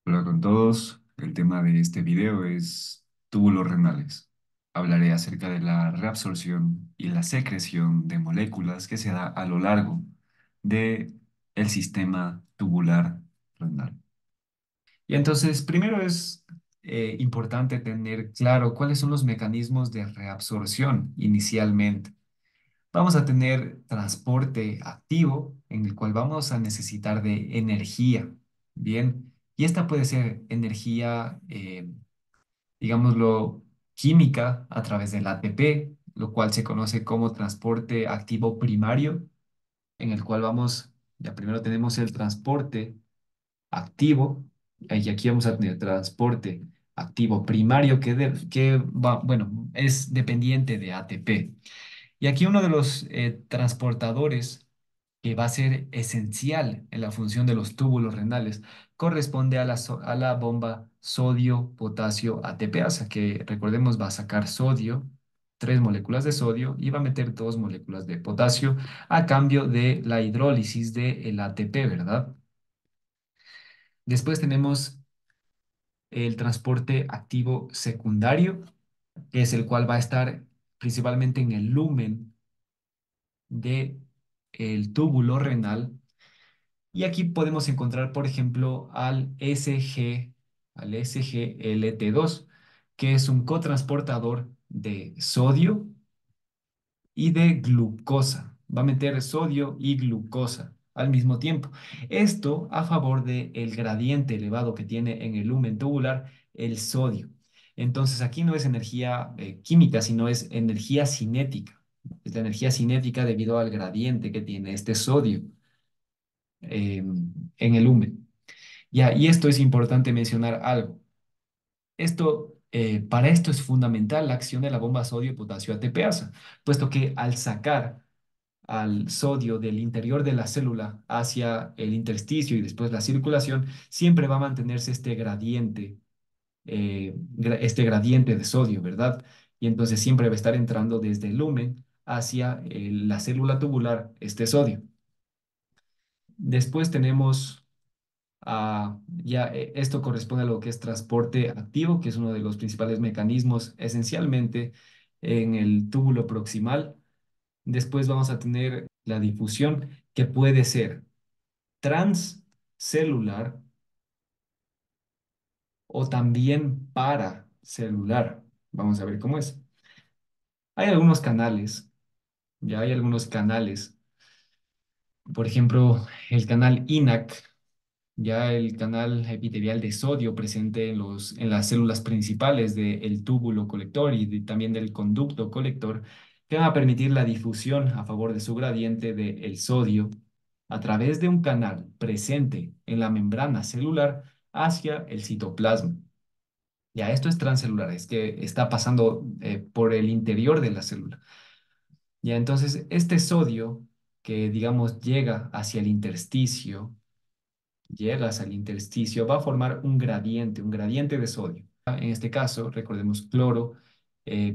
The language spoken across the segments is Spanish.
Hola con todos. El tema de este video es túbulos renales. Hablaré acerca de la reabsorción y la secreción de moléculas que se da a lo largo de el sistema tubular renal. Y entonces, primero es importante tener claro cuáles son los mecanismos de reabsorción inicialmente. Vamos a tener transporte activo en el cual vamos a necesitar de energía, ¿bien? Y esta puede ser energía, digámoslo, química a través del ATP, lo cual se conoce como transporte activo primario, en el cual ya primero tenemos el transporte activo, y aquí vamos a tener transporte activo primario que va, bueno, es dependiente de ATP. Y aquí uno de los transportadores que va a ser esencial en la función de los túbulos renales corresponde a a la bomba sodio-potasio ATPasa, que recordemos va a sacar sodio, tres moléculas de sodio, y va a meter dos moléculas de potasio a cambio de la hidrólisis del ATP, ¿verdad? Después tenemos el transporte activo secundario, que es el cual va a estar principalmente en el lumen de el túbulo renal. Y aquí podemos encontrar, por ejemplo, al SGLT2, que es un cotransportador de sodio y de glucosa. Va a meter sodio y glucosa al mismo tiempo. Esto a favor del gradiente elevado que tiene en el lumen tubular el sodio. Entonces aquí no es energía química, sino es energía cinética. Es la energía cinética debido al gradiente que tiene este sodio en el lumen. Ya, y esto es importante mencionar algo. Para esto es fundamental la acción de la bomba sodio-potasio ATPasa, puesto que al sacar al sodio del interior de la célula hacia el intersticio y después la circulación, siempre va a mantenerse este gradiente de sodio, ¿verdad? Y entonces siempre va a estar entrando desde el lumen hacia la célula tubular este sodio. Después tenemos esto corresponde a lo que es transporte activo, que es uno de los principales mecanismos esencialmente en el túbulo proximal. Después vamos a tener la difusión, que puede ser transcelular o también paracelular. Vamos a ver cómo es. Hay algunos canales, ya hay algunos canales. Por ejemplo, el canal INAC, ya el canal epitelial de sodio presente en las células principales del túbulo colector y también del conducto colector, que van a permitir la difusión a favor de su gradiente del sodio a través de un canal presente en la membrana celular hacia el citoplasma. Ya esto es transcelular, es que está pasando por el interior de la célula. Ya entonces este sodio que digamos llegas al intersticio, va a formar un gradiente de sodio. En este caso, recordemos cloro,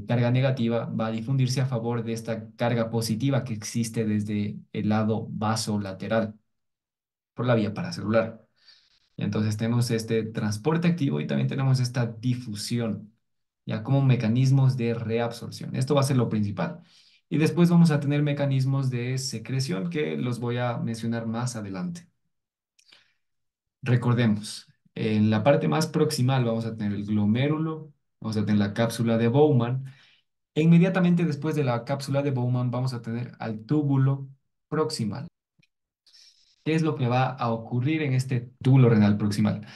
carga negativa, va a difundirse a favor de esta carga positiva que existe desde el lado vasolateral por la vía paracelular. Y entonces tenemos este transporte activo y también tenemos esta difusión, ya como mecanismos de reabsorción. Esto va a ser lo principal. Y después vamos a tener mecanismos de secreción que los voy a mencionar más adelante. Recordemos, en la parte más proximal vamos a tener el glomérulo, vamos a tener la cápsula de Bowman, e inmediatamente después de la cápsula de Bowman vamos a tener al túbulo proximal. ¿Qué es lo que va a ocurrir en este túbulo renal proximal?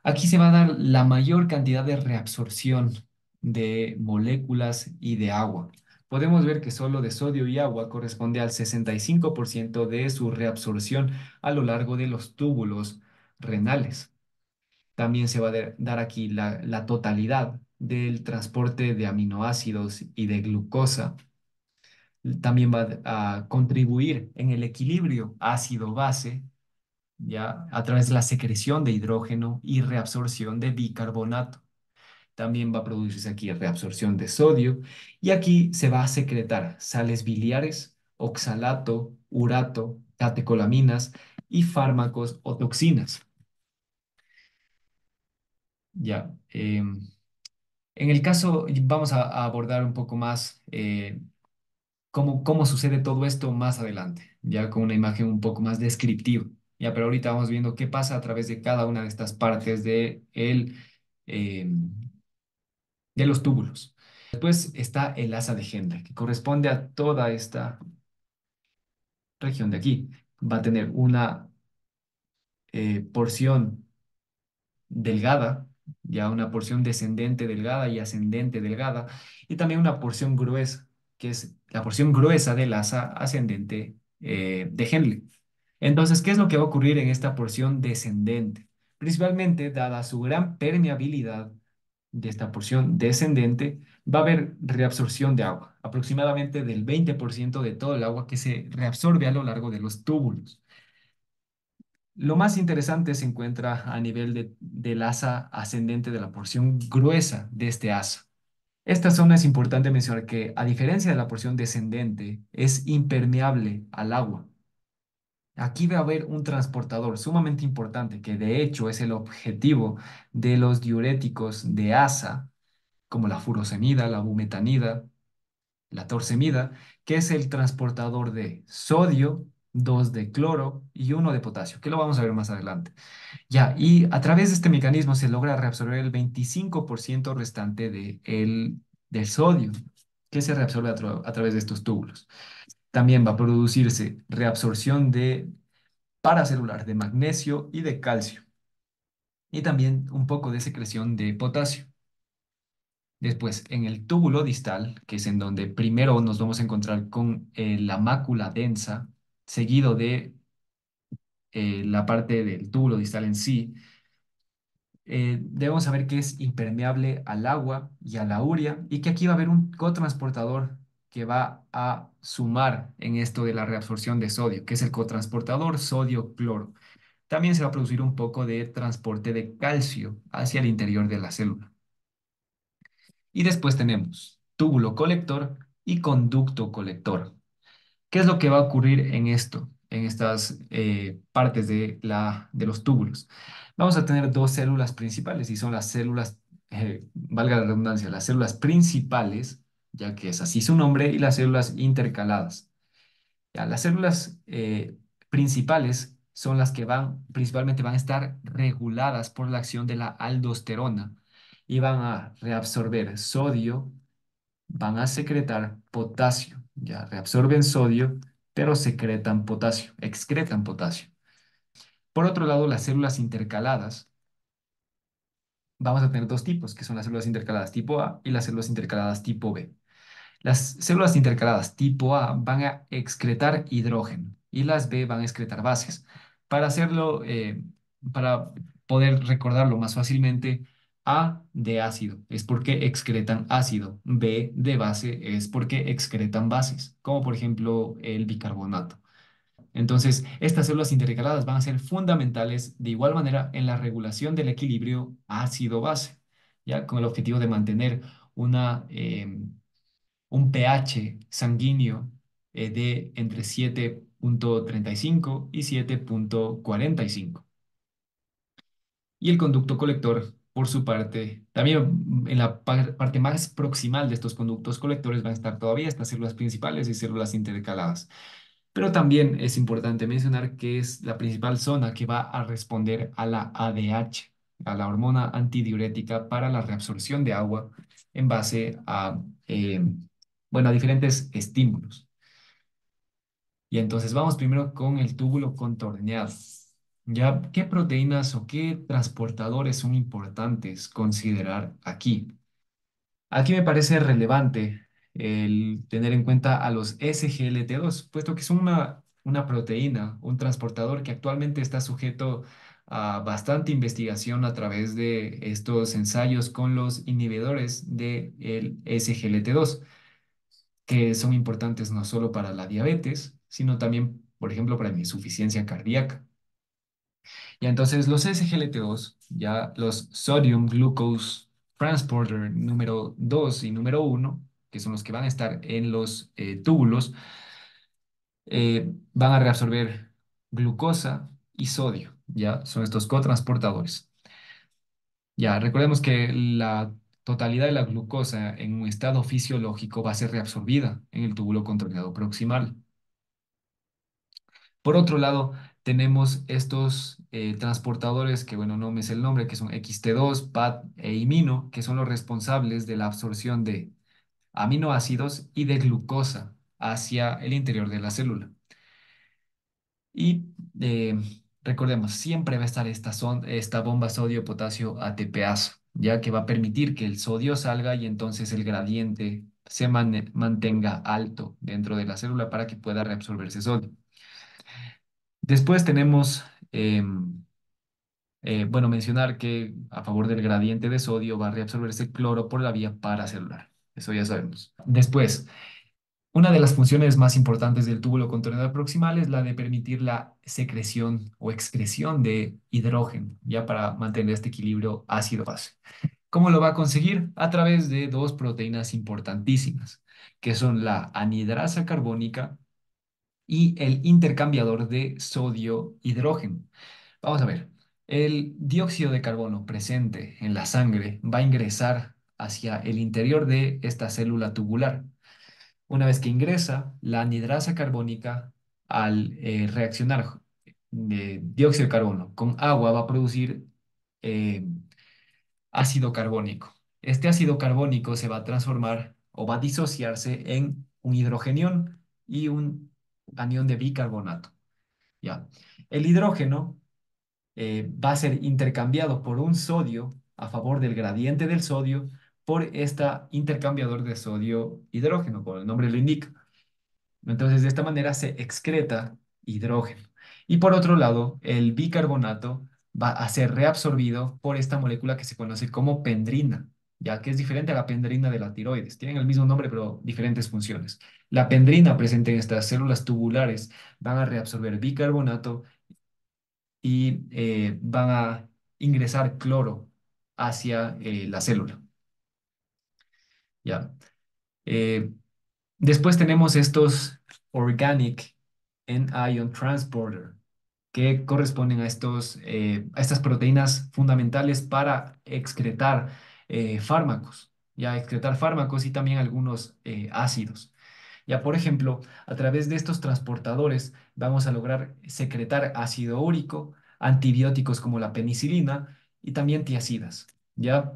Aquí se va a dar la mayor cantidad de reabsorción de moléculas y de agua. Podemos ver que solo de sodio y agua corresponde al 65% de su reabsorción a lo largo de los túbulos renales. También se va a dar aquí la totalidad del transporte de aminoácidos y de glucosa. También va a contribuir en el equilibrio ácido-base, ya a través de la secreción de hidrógeno y reabsorción de bicarbonato. También va a producirse aquí reabsorción de sodio y aquí se va a secretar sales biliares, oxalato, urato, catecolaminas y fármacos o toxinas. Ya. En el caso, vamos a abordar un poco más cómo sucede todo esto más adelante, ya con una imagen un poco más descriptiva. Ya, pero ahorita vamos viendo qué pasa a través de cada una de estas partes eh, de los túbulos. Después está el asa de Hendra, que corresponde a toda esta región de aquí. Va a tener una porción delgada, ya una porción descendente delgada y ascendente delgada, y también una porción gruesa, que es la porción gruesa del asa ascendente de Henle. Entonces, ¿qué es lo que va a ocurrir en esta porción descendente? Principalmente, dada su gran permeabilidad de esta porción descendente, va a haber reabsorción de agua, aproximadamente del 20% de todo el agua que se reabsorbe a lo largo de los túbulos. Lo más interesante se encuentra a nivel del asa ascendente de la porción gruesa de este asa. Esta zona es importante mencionar que, a diferencia de la porción descendente, es impermeable al agua. Aquí va a haber un transportador sumamente importante, que de hecho es el objetivo de los diuréticos de asa, como la furosemida, la bumetanida, la torsemida, que es el transportador de sodio, 2 de cloro y uno de potasio, que lo vamos a ver más adelante. Ya, y a través de este mecanismo se logra reabsorber el 25% restante del sodio, que se reabsorbe a través de estos túbulos. También va a producirse reabsorción de paracelular de magnesio y de calcio, y también un poco de secreción de potasio. Después, en el túbulo distal, que es en donde primero nos vamos a encontrar con la mácula densa, seguido de la parte del túbulo distal en sí, debemos saber que es impermeable al agua y a la urea, y que aquí va a haber un cotransportador que va a sumar en esto de la reabsorción de sodio, que es el cotransportador sodio-cloro. También se va a producir un poco de transporte de calcio hacia el interior de la célula. Y después tenemos túbulo colector y conducto colector. ¿Qué es lo que va a ocurrir en esto, en estas partes de los túbulos? Vamos a tener dos células principales, y son las células, valga la redundancia, las células principales, ya que es así su nombre, y las células intercaladas. Ya, las células principales son las que principalmente van a estar reguladas por la acción de la aldosterona, y van a reabsorber sodio, van a secretar potasio. Ya reabsorben sodio, pero secretan potasio, excretan potasio. Por otro lado, las células intercaladas, vamos a tener dos tipos, que son las células intercaladas tipo A y las células intercaladas tipo B. Las células intercaladas tipo A van a excretar hidrógeno y las B van a excretar bases. Para hacerlo, para poder recordarlo más fácilmente, A de ácido es porque excretan ácido, B de base es porque excretan bases, como por ejemplo el bicarbonato. Entonces, estas células intercaladas van a ser fundamentales de igual manera en la regulación del equilibrio ácido-base, ya con el objetivo de mantener un pH sanguíneo de entre 7,35 y 7,45. Y el conducto colector, por su parte, también en la parte más proximal de estos conductos colectores van a estar todavía estas células principales y células intercaladas. Pero también es importante mencionar que es la principal zona que va a responder a la ADH, a la hormona antidiurética para la reabsorción de agua en base a diferentes estímulos. Y entonces vamos primero con el túbulo contorneado. ¿Ya qué proteínas o qué transportadores son importantes considerar aquí? Aquí me parece relevante el tener en cuenta a los SGLT2, puesto que son una proteína, un transportador que actualmente está sujeto a bastante investigación a través de estos ensayos con los inhibidores del SGLT2, que son importantes no solo para la diabetes, sino también, por ejemplo, para la insuficiencia cardíaca. Y entonces los SGLT2, ya los Sodium Glucose Transporter número 2 y número uno, que son los que van a estar en los túbulos, van a reabsorber glucosa y sodio, ya son estos cotransportadores. Ya, recordemos que la totalidad de la glucosa en un estado fisiológico va a ser reabsorbida en el túbulo controlado proximal. Por otro lado, tenemos estos transportadores que, bueno, no me sé el nombre, que son XT2, PAD e imino, que son los responsables de la absorción de aminoácidos y de glucosa hacia el interior de la célula. Y eh, recordemos, siempre va a estar esta bomba sodio-potasio ATPase, ya que va a permitir que el sodio salga y entonces el gradiente se mantenga alto dentro de la célula para que pueda reabsorberse sodio. Después tenemos, bueno, mencionar que a favor del gradiente de sodio va a reabsorberse cloro por la vía paracelular. Eso ya sabemos. Después, una de las funciones más importantes del túbulo contenedor proximal es la de permitir la secreción o excreción de hidrógeno, ya para mantener este equilibrio ácido-base. ¿Cómo lo va a conseguir? A través de dos proteínas importantísimas, que son la anidrasa carbónica y el intercambiador de sodio-hidrógeno. Vamos a ver, el dióxido de carbono presente en la sangre va a ingresar hacia el interior de esta célula tubular. Una vez que ingresa, la anhidrasa carbónica, al reaccionar dióxido de carbono con agua, va a producir eh, ácido carbónico. Este ácido carbónico se va a transformar o va a disociarse en un hidrogenión y un anión de bicarbonato. ¿Ya? El hidrógeno va a ser intercambiado por un sodio a favor del gradiente del sodio por este intercambiador de sodio-hidrógeno, como el nombre lo indica. Entonces, de esta manera se excreta hidrógeno. Y por otro lado, el bicarbonato va a ser reabsorbido por esta molécula que se conoce como pendrina, ya que es diferente a la pendrina de la tiroides. Tienen el mismo nombre, pero diferentes funciones. La pendrina presente en estas células tubulares van a reabsorber bicarbonato y van a ingresar cloro hacia la célula. ¿Ya? Eh, Después tenemos estos Organic End-Ion Transporter, que corresponden a estas proteínas fundamentales para excretar fármacos, ya excretar fármacos y también algunos ácidos. Ya, por ejemplo, a través de estos transportadores vamos a lograr secretar ácido úrico, antibióticos como la penicilina y también tiacidas. Ya,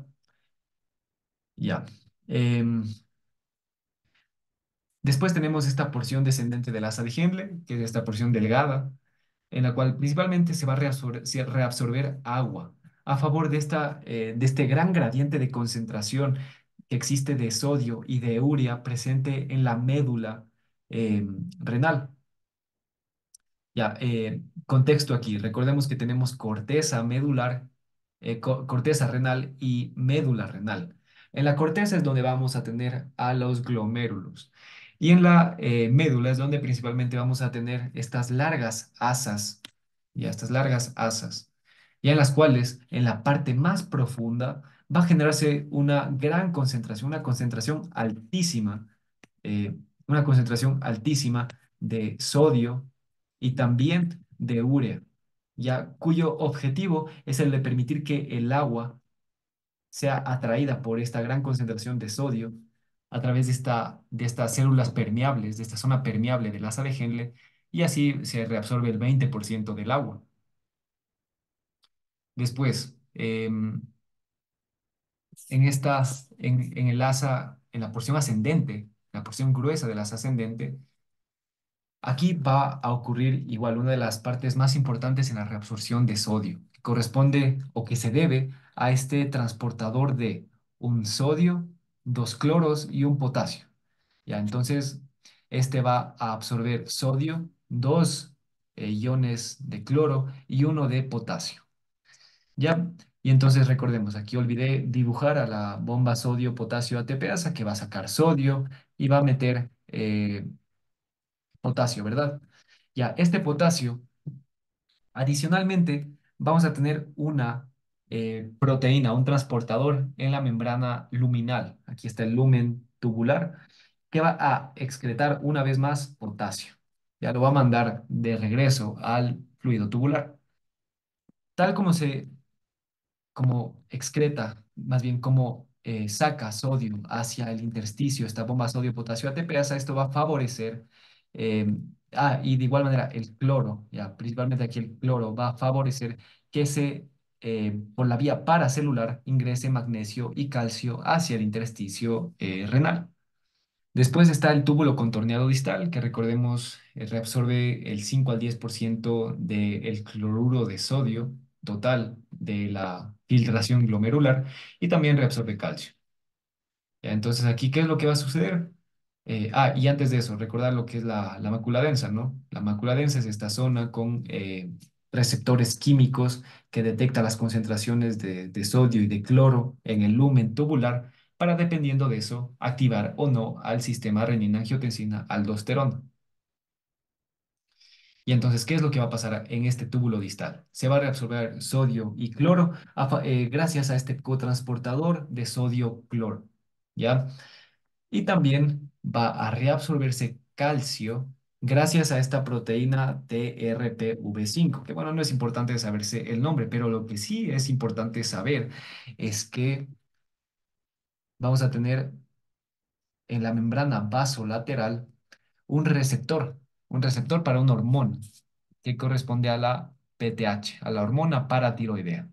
ya. Em, Después tenemos esta porción descendente del asa de Henle, que es esta porción delgada, en la cual principalmente se va a reabsorber agua a favor de este gran gradiente de concentración que existe de sodio y de urea presente en la médula renal. Ya, contexto aquí. Recordemos que tenemos corteza medular, corteza renal y médula renal. En la corteza es donde vamos a tener a los glomérulos. Y en la médula es donde principalmente vamos a tener estas largas asas, ya estas largas asas, ya en las cuales en la parte más profunda va a generarse una gran concentración, eh, una concentración altísima de sodio y también de urea, ya cuyo objetivo es el de permitir que el agua sea atraída por esta gran concentración de sodio a través de estas células permeables, de esta zona permeable del asa de Henle, y así se reabsorbe el 20% del agua. Después, en el asa, en la porción ascendente, la porción gruesa del asa ascendente, aquí va a ocurrir igual una de las partes más importantes en la reabsorción de sodio, que corresponde o que se debe a este transportador de un sodio, dos cloros y un potasio. Ya, entonces, este va a absorber sodio, dos iones de cloro y uno de potasio. Ya, y entonces recordemos, aquí olvidé dibujar a la bomba sodio-potasio ATPasa que va a sacar sodio y va a meter potasio, ¿verdad? Ya, este potasio, adicionalmente, vamos a tener una proteína, un transportador en la membrana luminal. Aquí está el lumen tubular, que va a excretar una vez más potasio. Ya lo va a mandar de regreso al fluido tubular. Tal como como excreta, más bien como saca sodio hacia el intersticio, esta bomba sodio-potasio ATPasa, esto va a favorecer, eh, y de igual manera el cloro, ya, principalmente aquí el cloro, va a favorecer que por la vía paracelular ingrese magnesio y calcio hacia el intersticio renal. Después está el túbulo contorneado distal, que recordemos reabsorbe el 5 al 10% del cloruro de sodio total de la filtración glomerular y también reabsorbe calcio. Ya, entonces, aquí, ¿qué es lo que va a suceder? Y antes de eso, recordar lo que es la mácula densa, ¿no? La mácula densa es esta zona con receptores químicos que detecta las concentraciones de sodio y de cloro en el lumen tubular para, dependiendo de eso, activar o no al sistema renina-angiotensina-aldosterona. Y entonces, ¿qué es lo que va a pasar en este túbulo distal? Se va a reabsorber sodio y cloro gracias a este cotransportador de sodio-cloro, ¿ya? Y también va a reabsorberse calcio gracias a esta proteína TRPV5, que bueno, no es importante saberse el nombre, pero lo que sí es importante saber es que vamos a tener en la membrana vasolateral un receptor para una hormona que corresponde a la PTH, a la hormona paratiroidea.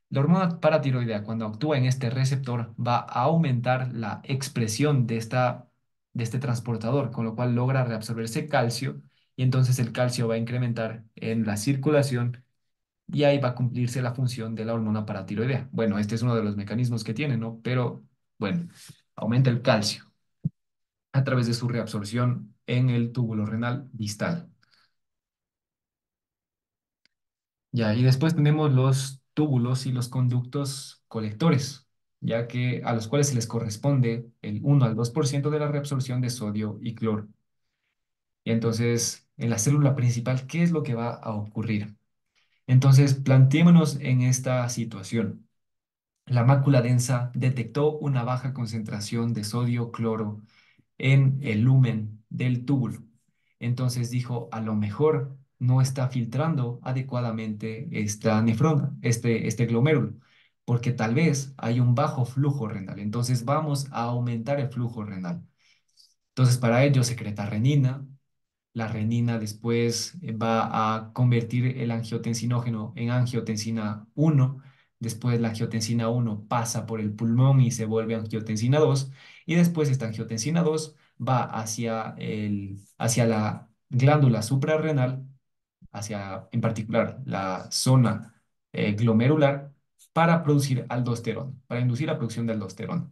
La hormona paratiroidea, cuando actúa en este receptor, va a aumentar la expresión de este transportador, con lo cual logra reabsorberse calcio y entonces el calcio va a incrementar en la circulación y ahí va a cumplirse la función de la hormona paratiroidea. Bueno, este es uno de los mecanismos que tiene, ¿no? Pero bueno, aumenta el calcio a través de su reabsorción en el túbulo renal distal. Ya, y después tenemos los túbulos y los conductos colectores, ya que a los cuales se les corresponde el 1 al 2% de la reabsorción de sodio y cloro. Y entonces, en la célula principal, ¿qué es lo que va a ocurrir? Entonces, planteémonos en esta situación. La mácula densa detectó una baja concentración de sodio-cloro en el lumen del túbulo. Entonces dijo, a lo mejor no está filtrando adecuadamente esta nefrona, este glomérulo, porque tal vez hay un bajo flujo renal. Entonces vamos a aumentar el flujo renal. Entonces para ello secreta renina. La renina después va a convertir el angiotensinógeno en angiotensina 1. Después la angiotensina 1 pasa por el pulmón y se vuelve angiotensina 2. Y después esta angiotensina 2 va hacia la glándula suprarrenal, hacia en particular la zona glomerular, para producir aldosterona, para inducir la producción de aldosterona.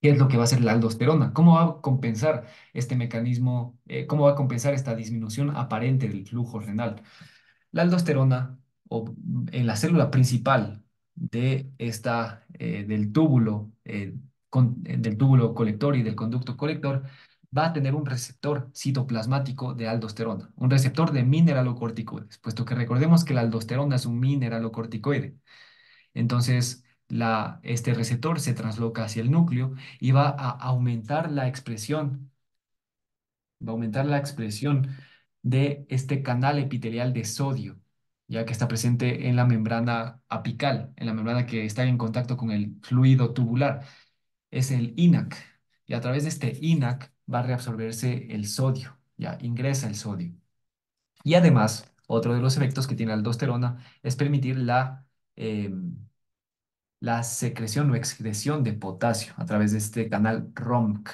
¿Qué es lo que va a hacer la aldosterona? ¿Cómo va a compensar este mecanismo? ¿Cómo va a compensar esta disminución aparente del flujo renal? La aldosterona, en la célula principal del túbulo colector y del conducto colector, va a tener un receptor citoplasmático de aldosterona, un receptor de mineralocorticoides, puesto que recordemos que la aldosterona es un mineralocorticoide. Entonces, este receptor se transloca hacia el núcleo y va a aumentar la expresión de este canal epitelial de sodio, ya que está presente en la membrana apical, en la membrana que está en contacto con el fluido tubular. Es el INAC. Y a través de este INAC va a reabsorberse el sodio, ya ingresa el sodio. Y además, otro de los efectos que tiene la aldosterona es permitir la secreción o excreción de potasio a través de este canal ROMC.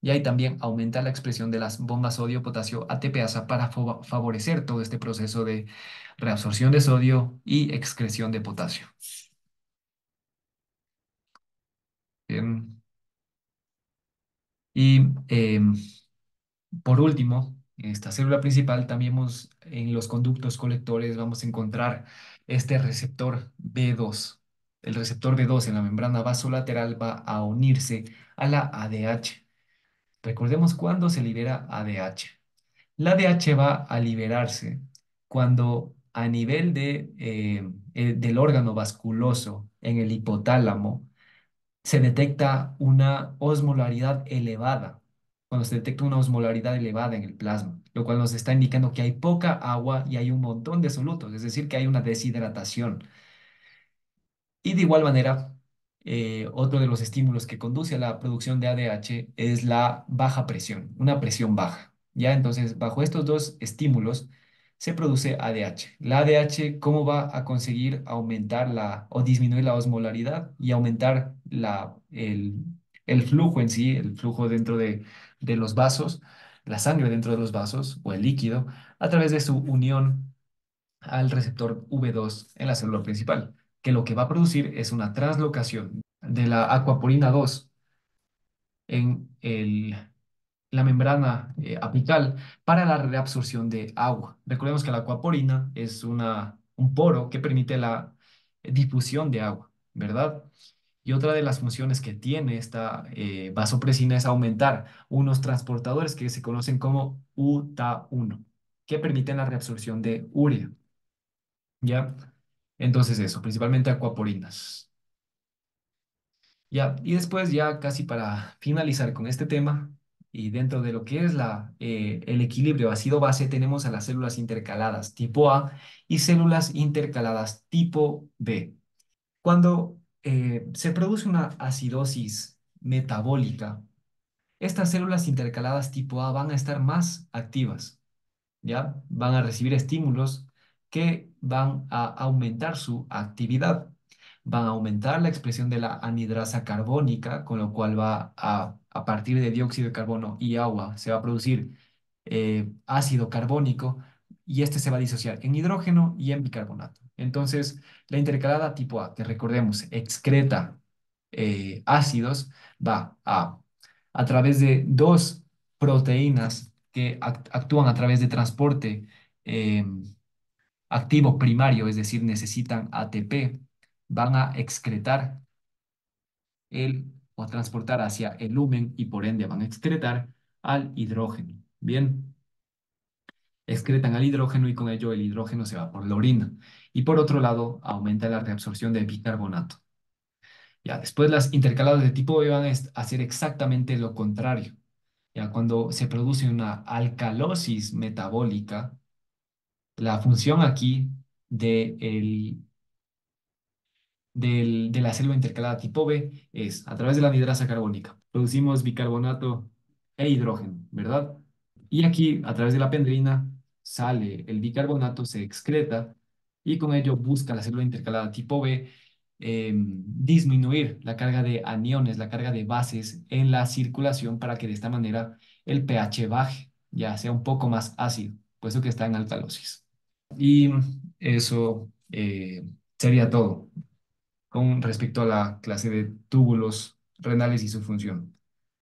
Y ahí también aumenta la expresión de las bombas sodio-potasio ATPasa para favorecer todo este proceso de reabsorción de sodio y excreción de potasio. Bien. Y por último, en esta célula principal también en los conductos colectores vamos a encontrar este receptor B2. El receptor B2 en la membrana vasolateral va a unirse a la ADH. Recordemos cuándo se libera ADH. La ADH va a liberarse cuando a nivel del órgano vasculoso en el hipotálamo se detecta una osmolaridad elevada, cuando se detecta una osmolaridad elevada en el plasma, lo cual nos está indicando que hay poca agua y hay un montón de solutos, es decir, que hay una deshidratación. Y de igual manera, otro de los estímulos que conduce a la producción de ADH es la baja presión, una presión baja. ¿Ya? Entonces, bajo estos dos estímulos se produce ADH. La ADH, ¿cómo va a conseguir aumentar o disminuir la osmolaridad y aumentar el flujo en sí, el flujo dentro de los vasos, la sangre dentro de los vasos o el líquido, a través de su unión al receptor V2 en la célula principal, que lo que va a producir es una translocación de la acuaporina 2 en la membrana apical para la reabsorción de agua. Recordemos que la acuaporina es un poro que permite la difusión de agua, ¿verdad? Y otra de las funciones que tiene esta vasopresina es aumentar unos transportadores que se conocen como UTA1, que permiten la reabsorción de urea. ¿Ya? Entonces eso, principalmente acuaporinas. ¿Ya? Y después ya casi para finalizar con este tema y dentro de lo que es el equilibrio ácido-base tenemos a las células intercaladas tipo A y células intercaladas tipo B. Cuando se produce una acidosis metabólica, estas células intercaladas tipo A van a estar más activas. ¿Ya? Van a recibir estímulos que van a aumentar su actividad. Van a aumentar la expresión de la anhidrasa carbónica, con lo cual a partir de dióxido de carbono y agua, se va a producir ácido carbónico y este se va a disociar en hidrógeno y en bicarbonato. Entonces, la intercalada tipo A, que recordemos, excreta ácidos, va a través de dos proteínas que actúan a través de transporte eh, activo primario, es decir, necesitan ATP, van a excretar o a transportar hacia el lumen y por ende van a excretar al hidrógeno. Bien, excretan al hidrógeno y con ello el hidrógeno se va por la orina. Y por otro lado, aumenta la reabsorción de bicarbonato. Ya, después las intercaladas de tipo B van a hacer exactamente lo contrario. Ya, cuando se produce una alcalosis metabólica, la función aquí de, de la célula intercalada tipo B es, a través de la anhidrasa carbónica, producimos bicarbonato e hidrógeno, ¿verdad? Y aquí, a través de la pendrina, sale el bicarbonato, se excreta y con ello busca la célula intercalada tipo B disminuir la carga de aniones, la carga de bases en la circulación para que de esta manera el pH baje, ya sea un poco más ácido, puesto que está en alcalosis. Y eso sería todo con respecto a la clase de túbulos renales y su función.